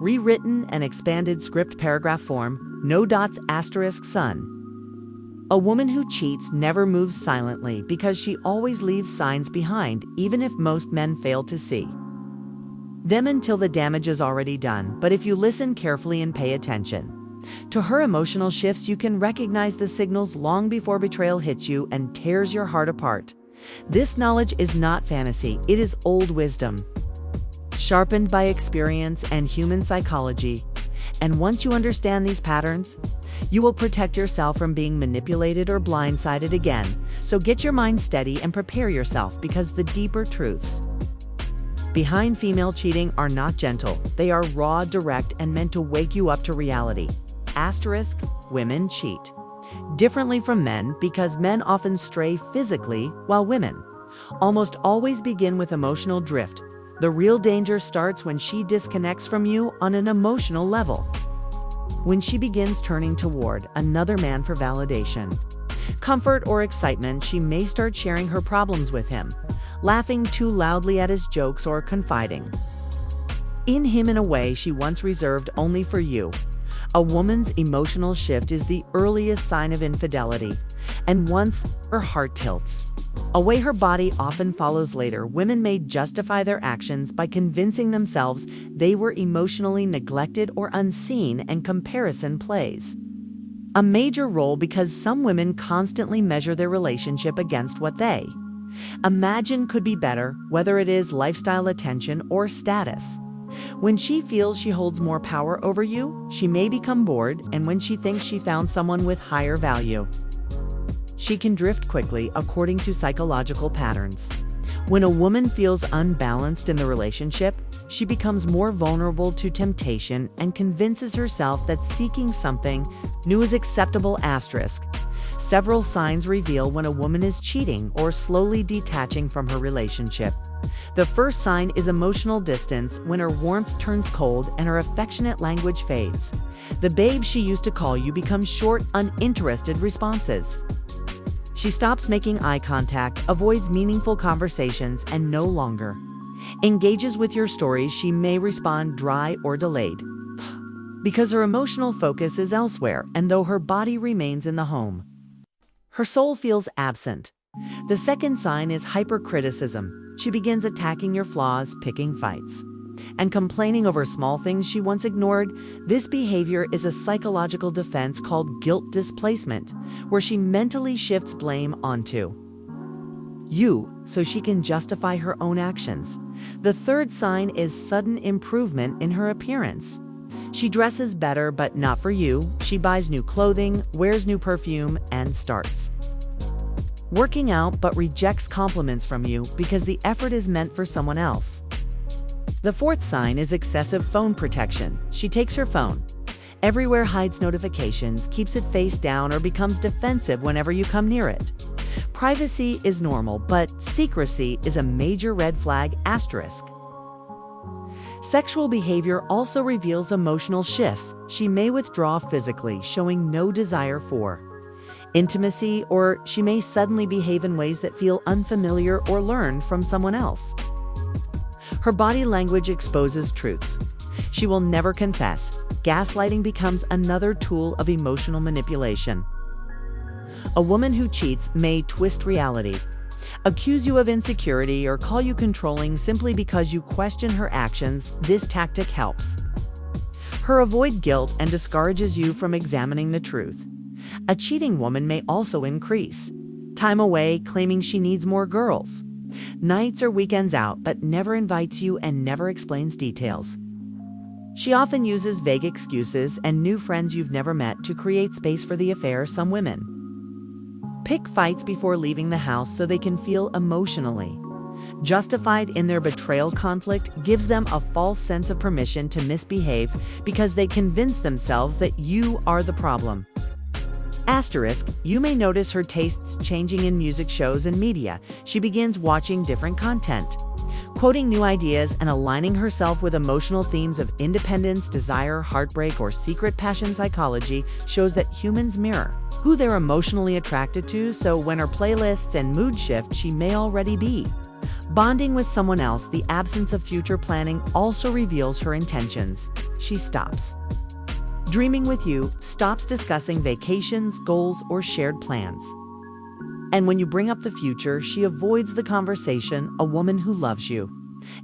rewritten and expanded script paragraph form, no dots asterisk son. A woman who cheats never moves silently because she always leaves signs behind, even if most men fail to see them until the damage is already done. But if you listen carefully and pay attention to her emotional shifts, you can recognize the signals long before betrayal hits you and tears your heart apart. This knowledge is not fantasy, it is old wisdom, sharpened by experience and human psychology. And once you understand these patterns, you will protect yourself from being manipulated or blindsided again. So get your mind steady and prepare yourself, because the deeper truths behind female cheating are not gentle. They are raw, direct, and meant to wake you up to reality. Asterisk, women cheat differently from men because men often stray physically, while women almost always begin with emotional drift. The real danger starts when she disconnects from you on an emotional level. When she begins turning toward another man for validation, comfort, or excitement, she may start sharing her problems with him, laughing too loudly at his jokes, or confiding in him in a way she once reserved only for you. A woman's emotional shift is the earliest sign of infidelity, and once her heart tilts away, her body often follows later. Women may justify their actions by convincing themselves they were emotionally neglected or unseen, and comparison plays a major role because some women constantly measure their relationship against what they imagine could be better, whether it is lifestyle, attention, or status. When she feels she holds more power over you, she may become bored, and when she thinks she found someone with higher value, she can drift quickly, according to psychological patterns. When a woman feels unbalanced in the relationship, she becomes more vulnerable to temptation and convinces herself that seeking something new is acceptable. Asterisk. Several signs reveal when a woman is cheating or slowly detaching from her relationship. The first sign is emotional distance, when her warmth turns cold and her affectionate language fades. The babe she used to call you becomes short, uninterested responses. She stops making eye contact, avoids meaningful conversations, and no longer engages with your stories. She may respond dry or delayed because her emotional focus is elsewhere, and though her body remains in the home, her soul feels absent. The second sign is hypercriticism. She begins attacking your flaws, picking fights, and complaining over small things she once ignored. This behavior is a psychological defense called guilt displacement, where she mentally shifts blame onto you so she can justify her own actions. The third sign is sudden improvement in her appearance. She dresses better, but not for you. She buys new clothing, wears new perfume, and starts working out, but rejects compliments from you because the effort is meant for someone else. The fourth sign is excessive phone protection. She takes her phone everywhere, hides notifications, keeps it face down, or becomes defensive whenever you come near it. Privacy is normal, but secrecy is a major red flag. Asterisk. Sexual behavior also reveals emotional shifts. She may withdraw physically, showing no desire for intimacy, or she may suddenly behave in ways that feel unfamiliar or learned from someone else. Her body language exposes truths she will never confess. Gaslighting becomes another tool of emotional manipulation. A woman who cheats may twist reality, accuse you of insecurity, or call you controlling simply because you question her actions. This tactic helps her avoid guilt and discourages you from examining the truth. A cheating woman may also increase time away, claiming she needs more girls, nights or weekends out, but never invites you and never explains details. She often uses vague excuses and new friends you've never met to create space for the affair. Some women pick fights before leaving the house so they can feel emotionally justified in their betrayal. Conflict gives them a false sense of permission to misbehave because they convince themselves that you are the problem. Asterisk. You may notice her tastes changing in music, shows, and media. She begins watching different content, quoting new ideas, and aligning herself with emotional themes of independence, desire, heartbreak, or secret passion. Psychology shows that humans mirror who they're emotionally attracted to, so when her playlists and mood shift, she may already be bonding with someone else. The absence of future planning also reveals her intentions. she stops. Dreaming with you stops discussing vacations, goals, or shared plans. And when you bring up the future, she avoids the conversation. A woman who loves you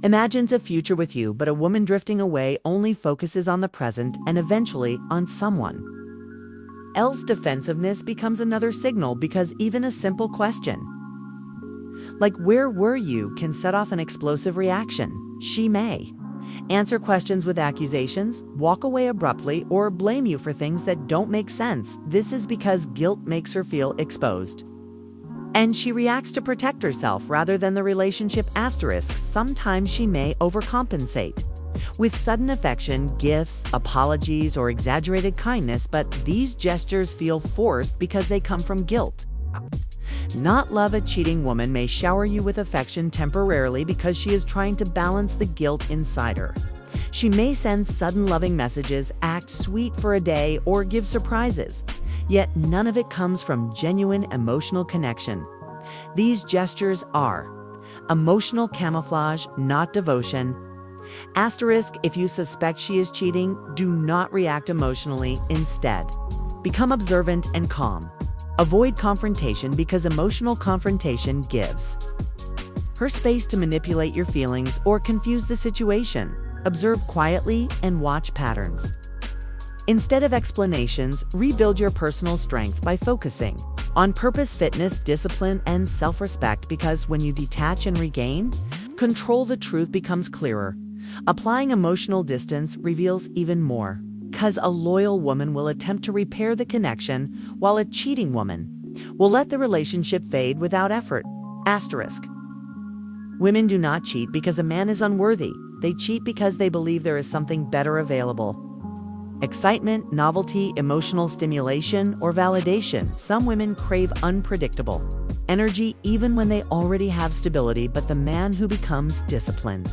imagines a future with you, but a woman drifting away only focuses on the present and eventually on someone else. Defensiveness becomes another signal, because even a simple question, like "where were you?" can set off an explosive reaction. She may answer questions with accusations, walk away abruptly, or blame you for things that don't make sense. This is because guilt makes her feel exposed, and she reacts to protect herself rather than the relationship. Sometimes she may overcompensate with sudden affection, gifts, apologies, or exaggerated kindness, but these gestures feel forced because they come from guilt, not love. A cheating woman may shower you with affection temporarily because she is trying to balance the guilt inside her. She may send sudden loving messages, act sweet for a day, or give surprises, yet none of it comes from genuine emotional connection. These gestures are emotional camouflage, not devotion. If you suspect she is cheating, do not react emotionally. Instead, become observant and calm. Avoid confrontation, because emotional confrontation gives her space to manipulate your feelings or confuse the situation. Observe quietly and watch patterns. Instead of explanations, rebuild your personal strength by focusing on purpose, fitness, discipline, and self-respect, because when you detach and regain control, the truth becomes clearer. Applying emotional distance reveals even more, because a loyal woman will attempt to repair the connection, while a cheating woman will let the relationship fade without effort. Women do not cheat because a man is unworthy. They cheat because they believe there is something better available. Excitement, novelty, emotional stimulation, or validation. Some women crave unpredictable energy even when they already have stability, but the man who becomes disciplined,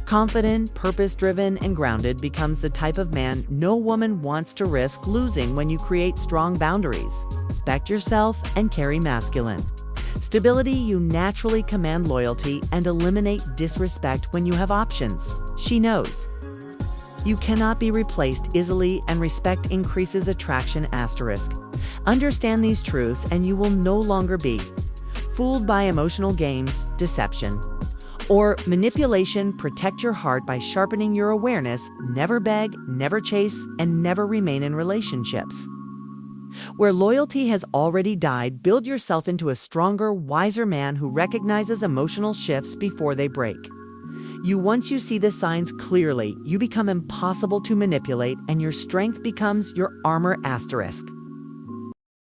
confident, purpose-driven, and grounded becomes the type of man no woman wants to risk losing. When you create strong boundaries, respect yourself, and carry masculine stability, you naturally command loyalty and eliminate disrespect. When you have options, she knows you cannot be replaced easily, and respect increases attraction. Understand these truths and you will no longer be fooled by emotional games, deception, or manipulation. Protect your heart by sharpening your awareness. Never beg, never chase, and never remain in relationships where loyalty has already died. Build yourself into a stronger, wiser man who recognizes emotional shifts before they break you. Once you see the signs clearly, you become impossible to manipulate, and your strength becomes your armor.